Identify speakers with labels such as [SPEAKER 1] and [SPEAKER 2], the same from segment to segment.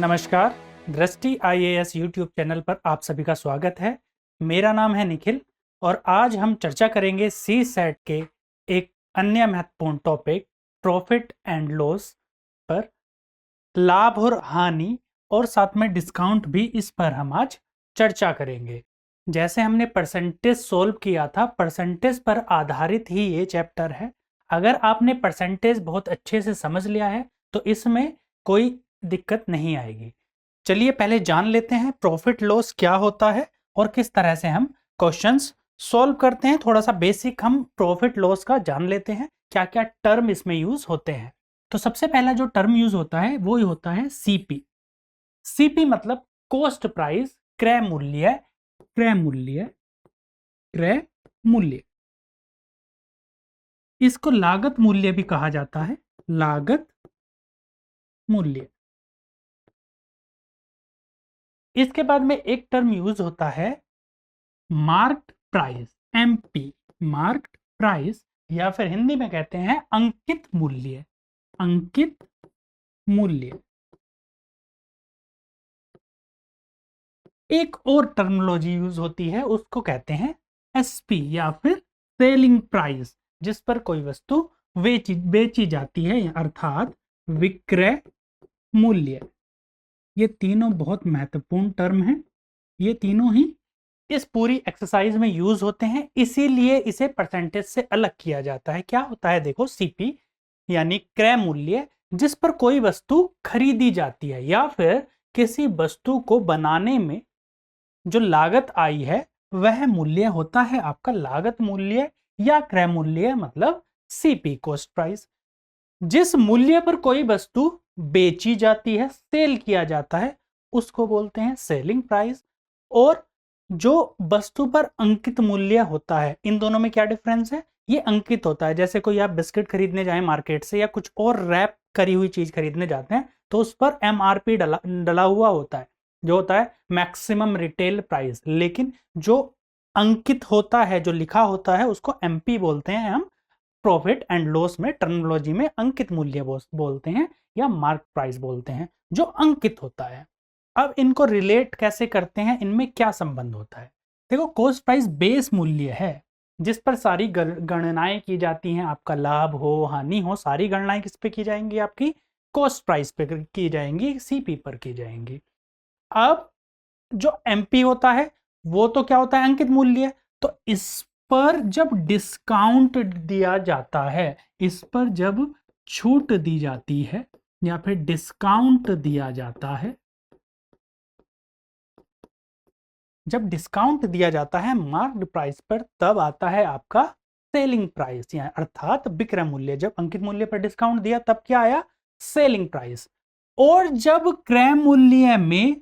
[SPEAKER 1] नमस्कार, दृष्टि IAS YouTube channel पर आप सभी का स्वागत है। मेरा नाम है निखिल और आज हम चर्चा करेंगे सी सेट के एक अन्य महत्वपूर्ण टॉपिक प्रॉफिट एंड लॉस पर। लाभ और हानि और साथ में डिस्काउंट भी, इस पर हम आज चर्चा करेंगे। जैसे हमने परसेंटेज सोल्व किया था, परसेंटेज पर आधारित ही ये चैप्टर है। अगर आपने परसेंटेज बहुत अच्छे से समझ लिया है तो इसमें कोई दिक्कत नहीं आएगी। चलिए पहले जान लेते हैं प्रॉफिट लॉस क्या होता है और किस तरह से हम क्वेश्चंस सॉल्व करते हैं। थोड़ा सा बेसिक हम प्रॉफिट लॉस का जान लेते हैं, क्या क्या टर्म इसमें यूज होते हैं। तो सबसे पहला जो टर्म यूज होता है वो ही होता है सीपी। सीपी मतलब कॉस्ट प्राइस, क्रय मूल्य, क्रय मूल्य, क्रय मूल्य। इसको लागत मूल्य भी कहा जाता है, लागत मूल्य। इसके बाद में एक टर्म यूज होता है marked price, MP, marked price, या फिर हिंदी में कहते हैं अंकित मूल्य, अंकित मूल्य। एक और टर्मिनोलॉजी यूज होती है, उसको कहते हैं एसपी या फिर सेलिंग प्राइस, जिस पर कोई वस्तु बेची जाती है, अर्थात विक्रय मूल्य। ये तीनों बहुत महत्वपूर्ण टर्म हैं। ये तीनों ही इस पूरी एक्सरसाइज में यूज होते हैं, इसीलिए इसे परसेंटेज से अलग किया जाता है। क्या होता है देखो, सीपी यानी क्रय मूल्य, जिस पर कोई वस्तु खरीदी जाती है या फिर किसी वस्तु को बनाने में जो लागत आई है वह मूल्य होता है आपका लागत मूल्य या क्रय मूल्य, मतलब सीपी, कॉस्ट प्राइस। जिस मूल्य पर कोई वस्तु बेची जाती है, सेल किया जाता है, उसको बोलते हैं सेलिंग प्राइस। और जो वस्तु पर अंकित मूल्य होता है, इन दोनों में क्या डिफरेंस है? ये अंकित होता है। जैसे कोई आप बिस्किट खरीदने जाए मार्केट से या कुछ और रैप करी हुई चीज खरीदने जाते हैं तो उस पर एमआरपी डला हुआ होता है, जो होता है मैक्सिमम रिटेल प्राइस। लेकिन जो अंकित होता है, जो लिखा होता है, उसको एमपी बोलते हैं हम। प्रॉफिट एंड लॉस में टर्मिनोलॉजी में अंकित मूल्य बोलते हैं या मार्क प्राइस बोलते हैं, जो अंकित होता है। अब इनको रिलेट कैसे करते हैं, इनमें क्या संबंध होता है? देखो, कॉस्ट प्राइस बेस मूल्य है जिस पर सारी गणनाएं की जाती हैं। आपका लाभ हो हानि हो, सारी गणनाएं किस पे की जाएंगी? आपकी कॉस्ट प्राइस पे की जाएंगी, सीपी पर की जाएंगी। अब जो एमपी होता है वो तो क्या होता है? अंकित मूल्य। तो इस पर जब डिस्काउंट दिया जाता है, इस पर जब छूट दी जाती है या फिर डिस्काउंट दिया जाता है, जब डिस्काउंट दिया जाता है मार्क्ड प्राइस पर, तब आता है आपका सेलिंग प्राइस, या अर्थात विक्रय मूल्य। जब अंकित मूल्य पर डिस्काउंट दिया तब क्या आया? Selling price. और जब क्रय मूल्य में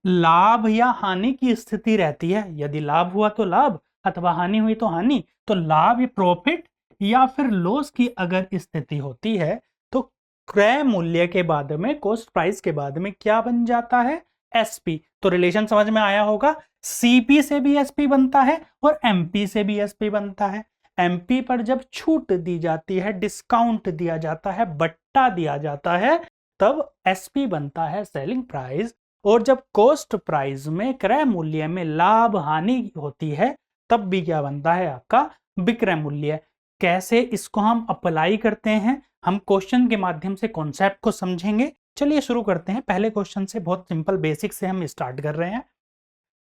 [SPEAKER 1] लाभ या हानि की स्थिति रहती है, यदि लाभ हुआ तो लाभ अथवा हानि हुई तो हानि, तो लाभ प्रॉफिट या फिर लॉस की अगर स्थिति होती है तो क्रय मूल्य के बाद में, कॉस्ट प्राइस के बाद में क्या बन जाता है? एसपी। तो रिलेशन समझ में आया होगा। सीपी से भी एसपी बनता है और एमपी से भी एसपी बनता है। एमपी पर जब छूट दी जाती है, डिस्काउंट दिया जाता है, बट्टा दिया जाता है, तब एसपी बनता है सेलिंग प्राइस। और जब कॉस्ट प्राइस में, क्रय मूल्य में लाभ हानि होती है, तब भी क्या बनता है? आपका विक्रय मूल्य। कैसे इसको हम अप्लाई करते हैं, हम क्वेश्चन के माध्यम से कॉन्सेप्ट को समझेंगे। चलिए शुरू करते हैं पहले क्वेश्चन से। बहुत सिंपल बेसिक से हम स्टार्ट कर रहे हैं।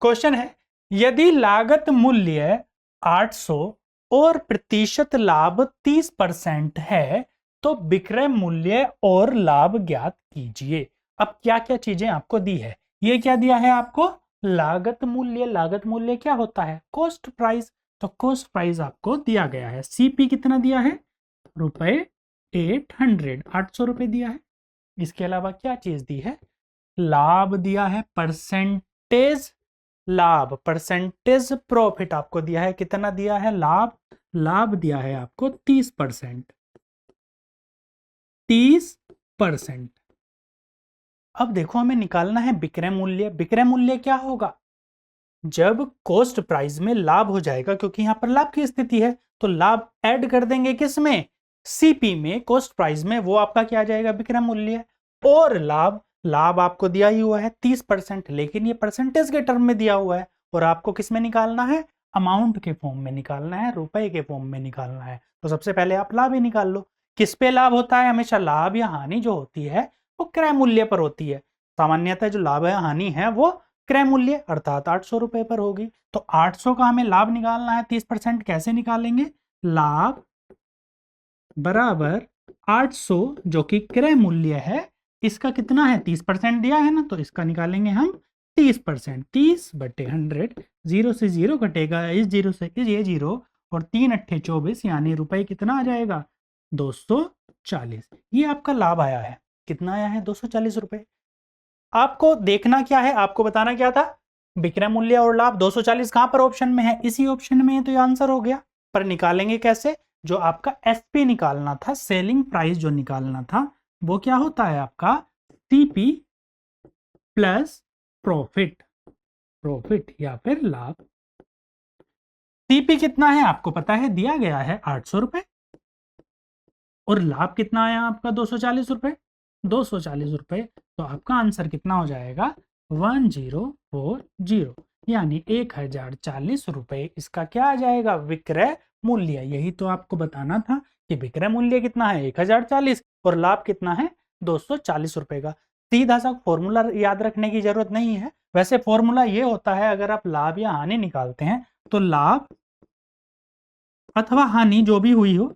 [SPEAKER 1] क्वेश्चन है, यदि लागत मूल्य 800 और प्रतिशत लाभ 30% है तो विक्रय मूल्य और लाभ ज्ञात कीजिए। अब क्या क्या चीजें आपको दी है? ये क्या दिया है आपको? लागत मूल्य। लागत मूल्य क्या होता है? Cost price. तो कॉस्ट प्राइस आपको दिया गया है। सीपी कितना दिया है? रुपए 800 रुपए दिया है। इसके अलावा क्या चीज दी है? लाभ दिया है, परसेंटेज लाभ, परसेंटेज प्रॉफिट आपको दिया है। कितना दिया है? लाभ। लाभ दिया है आपको 30%, 30%। अब देखो, हमें निकालना है विक्रय मूल्य। विक्रय मूल्य क्या होगा? जब कॉस्ट प्राइस में लाभ हो जाएगा, क्योंकि यहां पर लाभ की स्थिति है, तो लाभ ऐड कर देंगे किस में? सीपी में, कॉस्ट प्राइस में। वो आपका क्या आ जाएगा? विक्रय मूल्य। और लाभ लाभ आपको दिया ही हुआ है 30%, लेकिन ये परसेंटेज के टर्म में दिया हुआ है और आपको किस में निकालना है, अमाउंट के फॉर्म में निकालना है, रुपए के फॉर्म में निकालना है। तो सबसे पहले आप लाभ ही निकाल लो। किस पे लाभ होता है, हमेशा लाभ या हानि जो होती है वो क्रय मूल्य पर होती है। सामान्यतः जो लाभ या हानि है वो क्रय मूल्य अर्थात 800 रुपए पर होगी। तो 800 का हमें लाभ निकालना है 30%, कैसे निकालेंगे, लाभ बराबर 800 जो कि क्रय मूल्य है, इसका कितना है 30% दिया है ना, तो इसका निकालेंगे हम 30%, 30/100, 0 से 0 घटेगा, इस 0 से ये 0 और 3 अट्ठे 24, यानी रुपए कितना आ जाएगा 240। ये आपका लाभ आया है, कितना आया है 240 रुपए। आपको देखना क्या है, आपको बताना क्या था, विक्रय मूल्य और लाभ 240 कहां पर ऑप्शन में है, इसी ऑप्शन में है, तो ये आंसर हो गया। पर निकालेंगे कैसे, जो आपका एसपी निकालना था, सेलिंग प्राइस जो निकालना था, वो क्या होता है आपका सीपी प्लस प्रॉफिट, प्रॉफिट या फिर लाभ। सीपी कितना है आपको पता है, दिया गया है 800 रुपए और लाभ कितना आया आपका 240 रुपए, 240 रुपए। तो आपका आंसर कितना हो जाएगा 1040, यानी 1040 रुपए इसका क्या आ जाएगा, विक्रय मूल्य। यही तो आपको बताना था कि विक्रय मूल्य कितना है 1040 और लाभ कितना है 240 रुपए का। सीधा सा फॉर्मूला याद रखने की जरूरत नहीं है। वैसे फॉर्मूला ये होता है, अगर आप लाभ या हानि निकालते हैं तो लाभ अथवा हानि जो भी हुई हो,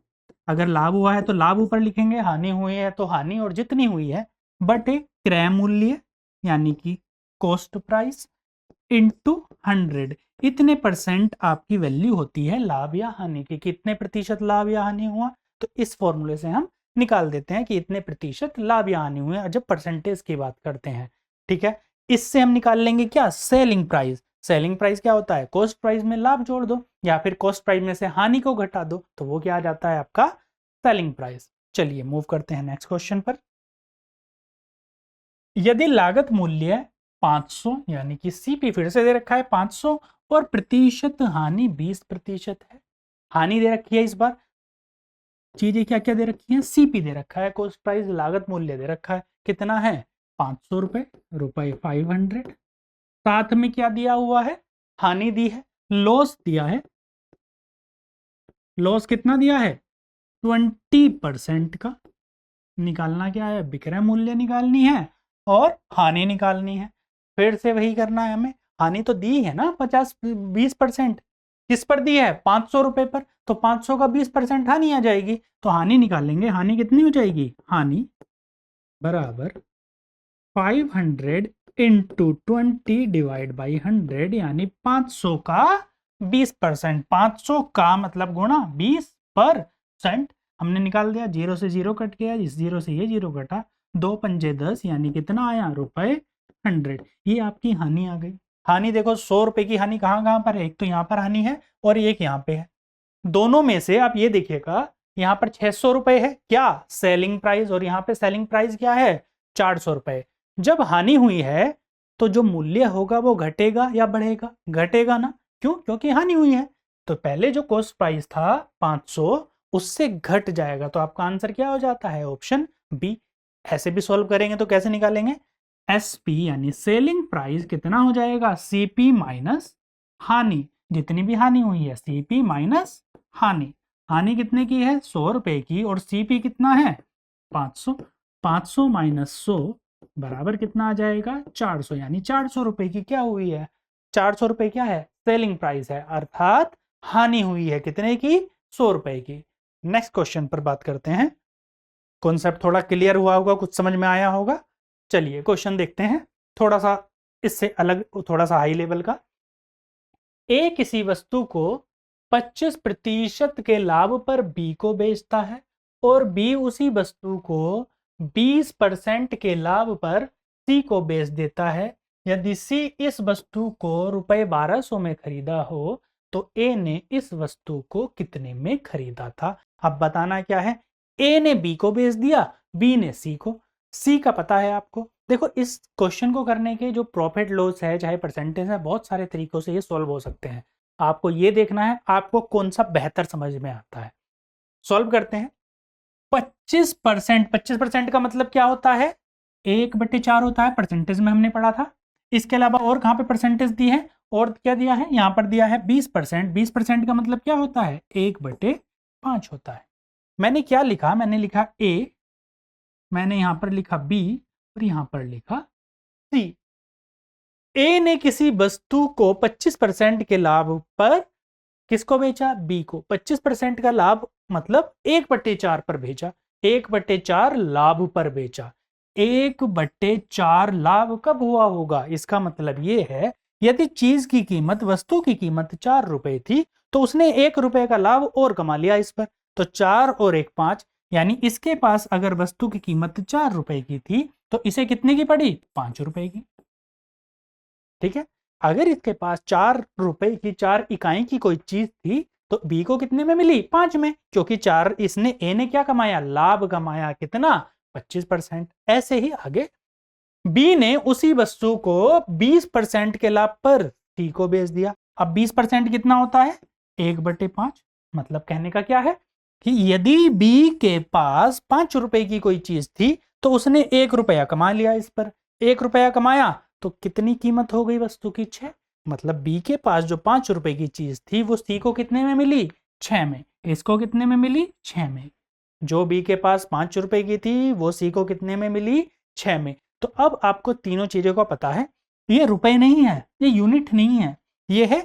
[SPEAKER 1] अगर लाभ हुआ है तो लाभ ऊपर लिखेंगे, हानि हुई है तो हानि और जितनी हुई है बटे क्रय मूल्य यानी कि कॉस्ट प्राइस इंटू 100, इतने परसेंट आपकी वैल्यू होती है लाभ या हानि की, कितने प्रतिशत लाभ या हानि हुआ। तो इस फॉर्मूले से हम निकाल देते हैं कि इतने प्रतिशत लाभ या हानि हुए जब परसेंटेज की बात करते हैं। ठीक है, इससे हम निकाल लेंगे क्या, सेलिंग प्राइस। सेलिंग प्राइस क्या होता है, कॉस्ट प्राइस में लाभ जोड़ दो या फिर कॉस्ट प्राइस में से हानि को घटा दो, तो वो क्या आ जाता है आपका सेलिंग प्राइस। चलिए मूव करते हैं नेक्स्ट क्वेश्चन पर। यदि लागत मूल्य 500 यानी कि सीपी फिर से दे रखा है 500 और प्रतिशत हानि 20% है। हानि दे रखी है, इस बार चीजें क्या क्या दे रखी है, सीपी दे रखा है, कॉस्ट प्राइस लागत मूल्य दे रखा है, कितना है 500 रुपए, रुपए 500। साथ में क्या दिया हुआ है, हानि दी है, लॉस दिया है, लॉस कितना दिया है 20% का। निकालना क्या है, विक्रय मूल्य निकालनी है और हानि निकालनी है। फिर से वही करना है हमें, हानि तो दी है ना 20%, किस पर दी है 500 रुपए पर, तो 500 का 20% हानि आ जाएगी, तो हानि निकालेंगे, हानि कितनी हो जाएगी, हानि बराबर 500 इंटू 20 डिवाइड बाई 100, यानी 500 का 20%, 500 का मतलब गुणा 20%। हमने निकाल दिया, 0 से 0 कट गया, इस 0 से ये 0 कटा, 2 पंजे 10, यानी कितना आया रुपए 100। ये आपकी हानि आ गई। हानि देखो 100 रुपए की हानि कहाँ कहाँ पर है, एक तो यहाँ पर हानि है और एक यहाँ पे है। दोनों में से आप ये देखिएगा, यहाँ पर 600 रुपए है क्या सेलिंग प्राइस और यहाँ पे सेलिंग प्राइस क्या है 400 रुपए। जब हानि हुई है तो जो मूल्य होगा वो घटेगा या बढ़ेगा, घटेगा ना, क्यों, क्योंकि हानि हुई है। तो पहले जो कॉस्ट प्राइस था 500 उससे घट जाएगा, तो आपका आंसर क्या हो जाता है ऑप्शन बी। ऐसे भी सॉल्व करेंगे तो कैसे निकालेंगे, एसपी यानी सेलिंग प्राइस कितना हो जाएगा, सीपी माइनस हानि, जितनी भी हानि हुई है सीपी माइनस हानि। हानि कितने की है 100 रुपए की और सीपी कितना है 500, 500 माइनस 100 बराबर कितना आ जाएगा 400, यानी 400 रुपए की क्या हुई है, 400 रुपए क्या है सेलिंग प्राइस है, अर्थात हानि हुई है कितने की 100 रुपए की। नेक्स्ट क्वेश्चन पर बात करते हैं। कॉन्सेप्ट थोड़ा क्लियर हुआ होगा, कुछ समझ में आया होगा। चलिए क्वेश्चन देखते हैं, थोड़ा सा इससे अलग, थोड़ा सा हाई लेवल का। ए किसी वस्तु को 25% के लाभ पर बी को बेचता है और बी उसी वस्तु को 20% के लाभ पर सी को बेच देता है। यदि सी इस वस्तु को रुपए 1200 में खरीदा हो तो ए ने इस वस्तु को कितने में खरीदा था। अब बताना क्या है, ए ने बी को बेच दिया, बी ने सी को, सी का पता है आपको। देखो इस क्वेश्चन को करने के जो प्रॉफिट लॉस है चाहे परसेंटेज है, बहुत सारे तरीकों से ये सॉल्व हो सकते हैं। आपको ये देखना है आपको कौन सा बेहतर समझ में आता है। सॉल्व करते हैं। 25% का मतलब क्या होता है, 1/4 होता है, परसेंटेज में हमने पढ़ा था। इसके अलावा और कहाँ पे परसेंटेज दी है, और क्या दिया है, यहाँ पर दिया है 20%। 20% का मतलब क्या होता है, 1/5 होता है। मैंने क्या लिखा, मैंने लिखा ए, मैंने यहाँ पर लिखा बी और यहाँ पर लिखा सी। ए ने किसी वस्तु को 25% के लाभ पर किसको बेचा, बी को। 25% का लाभ मतलब 1/4 पर बेचा, 1/4 लाभ पर बेचा। 1/4 लाभ कब हुआ होगा, इसका मतलब ये है यदि चीज की कीमत, वस्तु की कीमत 4 रुपए थी तो उसने 1 रुपए का लाभ और कमा लिया इस पर। तो 4 और 1 5, यानी इसके पास अगर वस्तु की कीमत 4 रुपए की थी तो इसे कितने की पड़ी, 5 रुपए की। ठीक है, अगर इसके पास 4 रुपए की 4 इकाई की कोई चीज थी तो बी को कितने में मिली, 5 में, क्योंकि 4 इसने, ए ने क्या कमाया, लाभ कमाया, कितना, 25%। ऐसे ही आगे बी ने उसी वस्तु को 20% के लाभ पर सी को बेच दिया। अब 20% कितना होता है, 1/5। मतलब कहने का क्या है कि यदि बी के पास 5 रुपए की कोई चीज थी तो उसने 1 रुपया कमा लिया इस पर। 1 रुपया कमाया तो कितनी कीमत हो गई वस्तु की, 6। मतलब बी के पास जो 5 रुपए की चीज थी वो सी को कितने में मिली, 6 में। इसको कितने में मिली, 6 में। जो बी के पास 5 रुपए की थी वो सी को कितने में मिली, 6 में। तो अब आपको तीनों चीजों का पता है, ये रुपए नहीं है, ये यूनिट नहीं है, ये है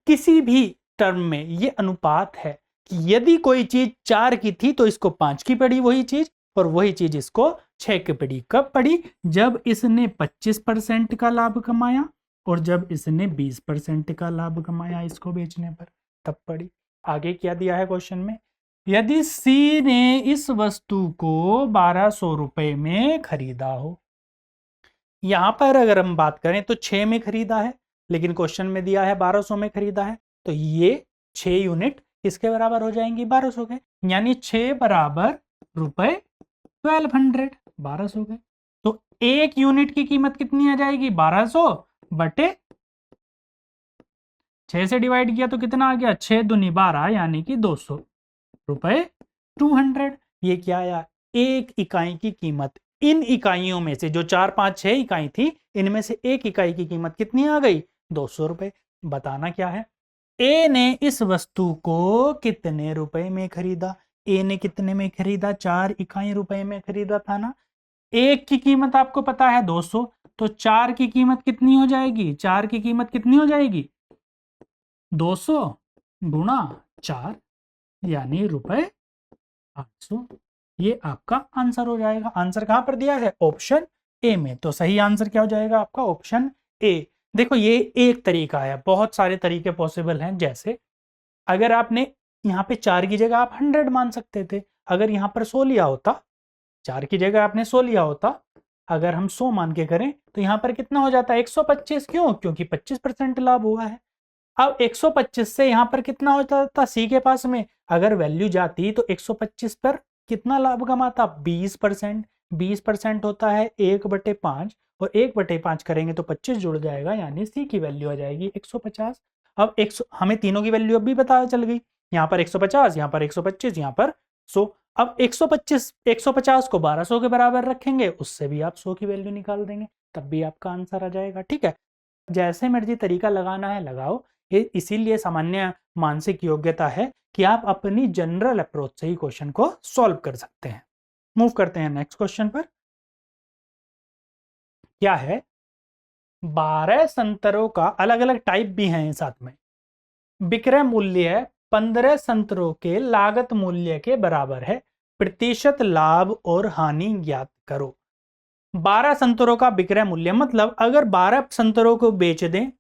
[SPEAKER 1] किसी भी टर्म में ये अनुपात है कि यदि कोई चीज 4 की थी तो इसको 5 की पड़ी वही चीज, और वही चीज इसको 6 की पड़ी। कब पड़ी, जब इसने 25% का लाभ कमाया और जब इसने 20% का लाभ कमाया इसको बेचने पर, तब पड़ी। आगे क्या दिया है क्वेश्चन में, यदि सी ने इस वस्तु को 1200 रुपए में खरीदा हो। यहां पर अगर हम बात करें तो 6 में खरीदा है, लेकिन क्वेश्चन में दिया है 1200 में खरीदा है, तो ये 6 यूनिट किसके बराबर हो जाएंगी, 1200 के। यानी 6 बराबर रुपए 1200, 1200 के। तो एक यूनिट की कीमत कितनी आ जाएगी, 1200 बटे 6 से डिवाइड किया तो कितना आ गया, 6 दूनी 12, यानी कि 200 रुपए 200। ये क्या आया, एक इकाई की कीमत। इन इकाइयों में से जो 4 5 6 इकाई थी, इनमें से एक इकाई की कीमत कितनी आ गई, 200 रुपए। बताना क्या है, ए ने इस वस्तु को कितने रुपए में खरीदा। ए ने कितने में खरीदा, 4 इकाई रुपए में खरीदा था ना। एक की कीमत आपको पता है 200, तो 4 की कीमत कितनी हो जाएगी, 4 की कीमत कितनी हो जाएगी, 200 गुणा 4, यानी रुपए 800। ये आपका आंसर हो जाएगा। आंसर कहां पर दिया है, ऑप्शन ए में। तो सही आंसर क्या हो जाएगा आपका, ऑप्शन ए। देखो ये एक तरीका है, बहुत सारे तरीके पॉसिबल हैं। जैसे अगर आपने यहाँ पे 4 की जगह आप 100 मान सकते थे। अगर यहाँ पर 100 लिया होता, 4 की जगह आपने 100 लिया होता, अगर हम 100 मान के करें तो यहाँ पर कितना हो जाता है, 125। क्यों, क्योंकि 25% लाभ हुआ है। अब 125 से यहाँ पर कितना हो जाता, सी के पास में अगर वैल्यू जाती तो 125 पर कितना लाभ कमाता, 20%। 20% होता है 1/5, और 1/5 करेंगे तो 25 जुड़ जाएगा, यानी सी की वैल्यू आ जाएगी 150। अब 100, हमें तीनों की वैल्यू अब भी पता चल गई। यहाँ पर 150, यहाँ पर 125, यहाँ पर 100। अब 150 को 1200 के बराबर रखेंगे, उससे भी आप 100 की वैल्यू निकाल देंगे, तब भी आपका आंसर आ जाएगा। ठीक है, जैसे मर्जी तरीका लगाना है लगाओ। ये इसीलिए सामान्य मानसिक योग्यता है कि आप अपनी जनरल अप्रोच से ही क्वेश्चन को सॉल्व कर सकते हैं। मूव करते हैं नेक्स्ट क्वेश्चन पर। क्या है, 12 संतरों का अलग अलग टाइप भी हैं साथ में। विक्रय मूल्य 15 संतरों के लागत मूल्य के बराबर है, प्रतिशत लाभ और हानि ज्ञात करो। 12 संतरों का विक्रय मूल्य मतलब अगर 12 संतरों को बेच दें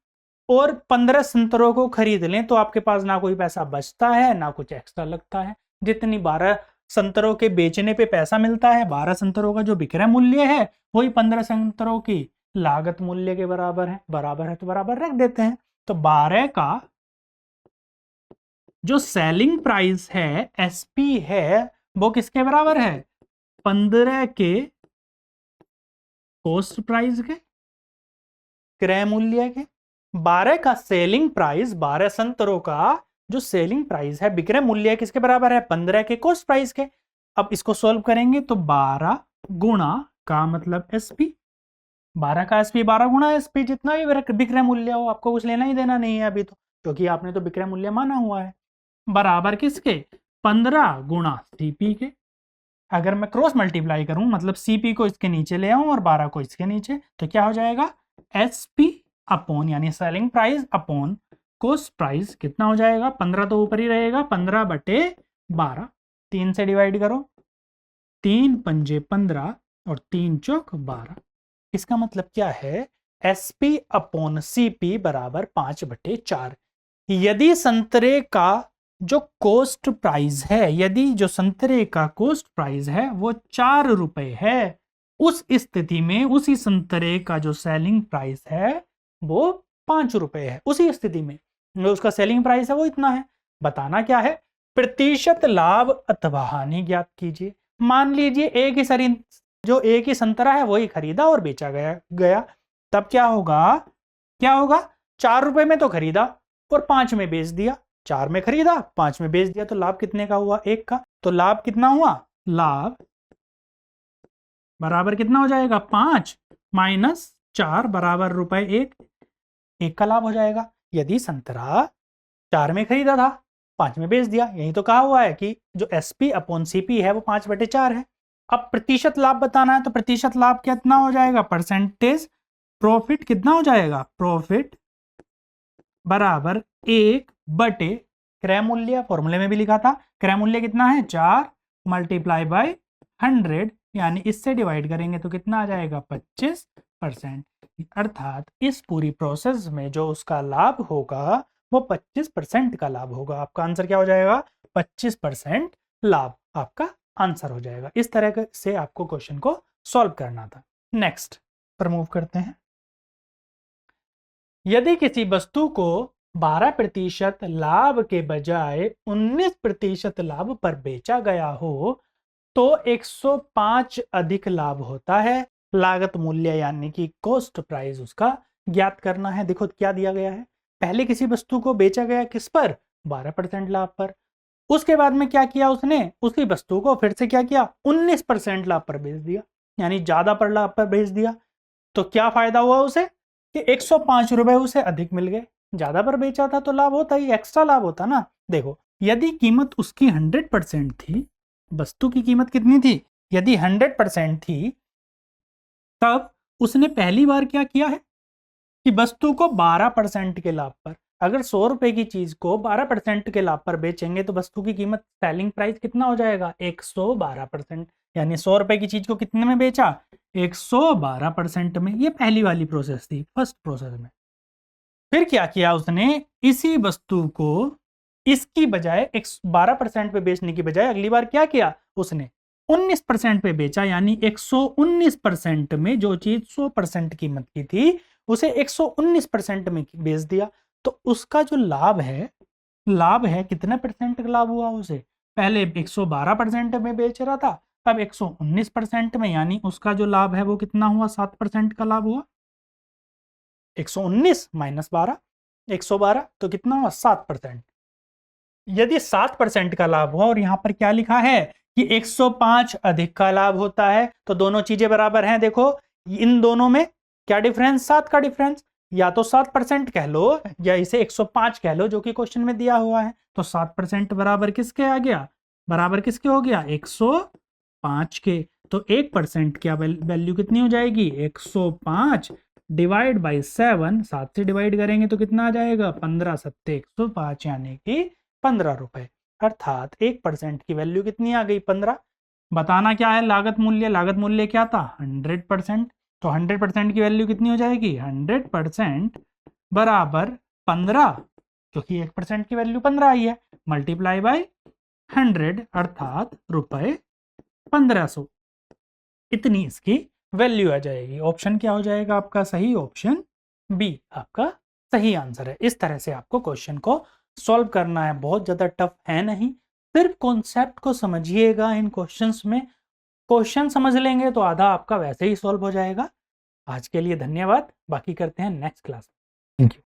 [SPEAKER 1] और 15 संतरों को खरीद लें तो आपके पास ना कोई पैसा बचता है ना कुछ एक्स्ट्रा लगता है। जितनी 12 संतरों के बेचने पे पैसा मिलता है, 12 संतरों का जो विक्रय मूल्य है वही 15 संतरों की लागत मूल्य के बराबर है। बराबर है तो बराबर रख देते हैं। तो 12 का जो सेलिंग प्राइस है, एसपी है, वो किसके बराबर है, 15 के कॉस्ट प्राइस के, क्रय मूल्य के। 12 का सेलिंग प्राइस, 12 संतरों का जो सेलिंग प्राइस है, विक्रय मूल्य किसके बराबर है, 15 के कॉस्ट प्राइस के। अब इसको सॉल्व करेंगे तो 12 गुणा का मतलब SP, 12 का SP 12 गुणा SP, जितना भी विक्रय मूल्य हो, आपको कुछ लेना ही देना नहीं है अभी तो, क्योंकि आपने तो विक्रय मूल्य माना हुआ है, बराबर किसके 15 गुणा CP के। अगर मैं क्रॉस मल्टीप्लाई करूं, मतलब CP को इसके नीचे ले आऊं और 12 को इसके नीचे, तो क्या हो जाएगा SP अपॉन यानी selling price upon cost price, कितना हो जाएगा 15 तो ऊपर ही रहेगा, 15/12, 3 से डिवाइड करो, 3 पंजे 15 और 3 चौक 12। इसका मतलब क्या है SP अपॉन CP बराबर 5/4। यदि संतरे का जो कॉस्ट प्राइस है, यदि जो संतरे का कॉस्ट प्राइस है वो 4 रुपए है, उस स्थिति में उसी संतरे का जो सेलिंग प्राइस है वो 5 रुपए है। उसी स्थिति में उसका सेलिंग प्राइस है वो इतना है। बताना क्या है, प्रतिशत लाभ अथवा हानि ज्ञात कीजिए। मान लीजिए एक ही संतरा है वही खरीदा और बेचा गया, तब क्या होगा 4 रुपए में तो खरीदा और 5 में बेच दिया, 4 में खरीदा 5 में बेच दिया, तो लाभ कितने का हुआ 1 का। तो लाभ कितना हुआ, लाभ बराबर कितना हो जाएगा 5 माइनस 4 बराबर रुपए 1 का लाभ हो जाएगा। यदि संतरा 4 में खरीदा था 5 में बेच दिया, यही तो कहा हुआ है कि जो SP अपॉन CP है वो 5/4 है। अब प्रतिशत लाभ बताना है, तो प्रतिशत लाभ कितना हो जाएगा, परसेंटेज प्रॉफिट कितना हो जाएगा, प्रॉफिट बराबर 1 क्रय मूल्य, फॉर्मूले में भी लिखा था क्रय मूल्य कितना है 4 मल्टीप्लाई बाय 100, यानी इससे डिवाइड करेंगे तो कितना आ जाएगा 25%। अर्थात इस पूरी प्रोसेस में जो उसका लाभ होगा वो 25% का लाभ होगा। आपका आंसर क्या हो जाएगा 25% लाभ आपका आंसर हो जाएगा। इस तरह से आपको क्वेश्चन को सॉल्व करना था। नेक्स्ट पर मूव करते हैं। यदि किसी वस्तु को 12% लाभ के बजाय 19% लाभ पर बेचा गया हो तो 105 अधिक लाभ होता है। लागत मूल्य यानी कि कॉस्ट प्राइस उसका ज्ञात करना है। देखो क्या दिया गया है, पहले किसी वस्तु को बेचा गया किस पर 12% लाभ पर, उसके बाद में क्या किया उसने, उसी वस्तु को फिर से क्या किया 19% लाभ पर बेच दिया, यानी ज्यादा पर लाभ पर बेच दिया। तो क्या फायदा हुआ उसे कि 105 रुपए उसे अधिक मिल गए। ज्यादा पर बेचा था तो लाभ होता ही, एक्स्ट्रा लाभ होता ना। देखो यदि कीमत उसकी 100% थी, वस्तु की कीमत कितनी थी, यदि 100% थी, तब उसने पहली बार क्या किया है कि वस्तु को 12% के लाभ पर, अगर 100 रुपए की चीज को 12% के लाभ पर बेचेंगे तो वस्तु की कीमत सेलिंग प्राइस कितना हो जाएगा 112%, यानी 100 रुपए की चीज को कितने में बेचा 112% में। ये पहली वाली प्रोसेस थी, फर्स्ट प्रोसेस में। फिर क्या किया उसने, इसी वस्तु को इसकी बजाय 12% पे बेचने की बजाय अगली बार क्या किया उसने 19% पे बेचा, यानी 119% में जो चीज 100% कीमत की थी उसे 119% में बेच दिया। तो उसका जो लाभ है कितने परसेंट का लाभ हुआ उसे, पहले 112% में बेच रहा था, अब 119% में, यानी उसका जो लाभ है वो कितना हुआ 7% का लाभ हुआ। 119 माइनस 12 112 तो कितना हुआ 7%। यदि 7% का लाभ हुआ और यहां पर क्या लिखा है कि 105 अधिक का लाभ होता है, तो दोनों चीजें बराबर हैं। देखो इन दोनों में क्या डिफरेंस, 7 का डिफरेंस, या तो 7% कह लो या इसे 105 कह लो जो कि क्वेश्चन में दिया हुआ है। तो 7% बराबर किसके आ गया, बराबर किसके हो गया 105 के। तो 1% की वैल्यू कितनी हो जाएगी 105 डिवाइड बाई 7 से डिवाइड करेंगे तो कितना आ जाएगा 15 सत्ते 105, यानी कि 15 रुपए। अर्थात 1% की वैल्यू कितनी आ गई 15। बताना क्या है लागत मूल्य क्या था 100%, तो 100% की वैल्यू कितनी हो जाएगी 100% बराबर 15, क्योंकि 1% की वैल्यू 15 आई है, मल्टीप्लाई बाय 100 अर्थात रुपए 1500, इतनी इसकी वैल्यू आ जाएगी। ऑप्शन क्या हो जाएगा आपका सही, ऑप्शन बी आपका सही आंसर है। इस तरह से आपको क्वेश्चन को सॉल्व करना है, बहुत ज्यादा टफ है नहीं, सिर्फ कॉन्सेप्ट को समझिएगा। इन क्वेश्चंस में क्वेश्चन समझ लेंगे तो आधा आपका वैसे ही सॉल्व हो जाएगा। आज के लिए धन्यवाद, बाकी करते हैं नेक्स्ट क्लास। Thank you.